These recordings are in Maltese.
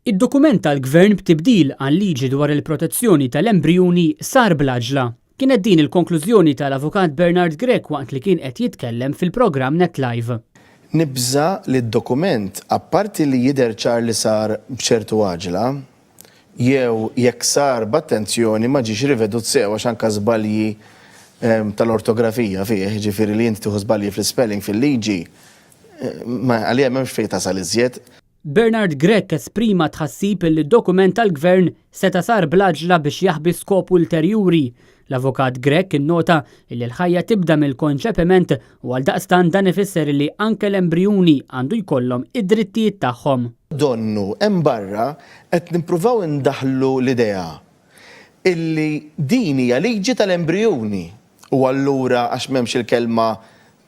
Id-dokument tal-Gvern b'tibdil għal liġi dwar il-protezzjoni tal-embrjuni sar bl-għaġla. Kienet din il-konklużjoni tal-Avukat Bernard Grech waqt li kien qed jitkellem fil-programm NetLive. Nibża li d-dokument, apparti li jidher ċar li sar b'ċertu għaġla, jew jekk sar b'attenzjoni ma ġiex rivedut sew għax anke żbalji tal-ortografija fih, ġifieri li inti tieħu żbalji fl-spelling fil-liġi, għalija m'hemmx fejn tasal iżjed. Bernard Grech esprima tħassib li d-dokument tal-Gvern seta sar bl-għaġla biex jaħbi skop ulterjuri. L-Avukat Grech innota li l-ħajja tibda mill-konċepiment u għaldaqstant dan ifisser li anke l-embrjuni għandu jkollhom id-drittijiet tagħhom. Donnu hemm barra qed nippruvaw indaħlu l-idea illi din hija liġi tal-embrjuni u allura għax m'hemmx il-kelma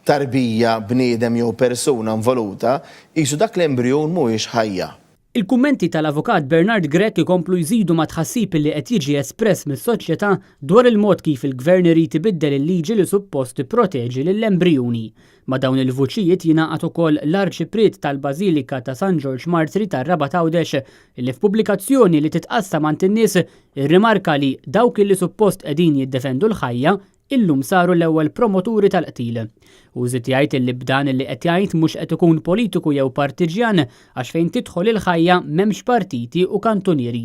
tarbija bniedem jew persuna involuta, qisu dak l-embrjon mhuwiex ħajja. Il-kummenti tal-Avukat Bernard Grech ikomplu jżidu ma tħassib li qed jiġi espress mis-soċjetà dwar il-mod kif il-Gvern irid ibiddel il-liġi li suppost tipproteġi lill-embrjuni. Ma dawn il-vuċijiet jingħaqad ukoll l-Arċipriet tal-Bażilika ta' San George Martri tar-Raba' Għawdex li f'pubblikazzjoni li titqassam għand in-nies irrimarka li dawk li suppost qegħdin jiddefendu l-ħajja illum saru l-ewwel promoturi tal-qtil. U żied jgħid li b'dan li qed jgħid mhux qed ikun politiku jew partiġjan għax fejn tidħol il-ħajja m'hemmx partiti u kantunieri.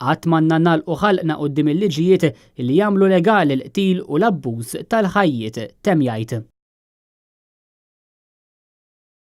Qatt m'għandna nagħlqu ħalqna quddiem il-liġijiet li jagħmlu legali l-qtil u l-abbuż tal-ħajjiet, temm jgħid.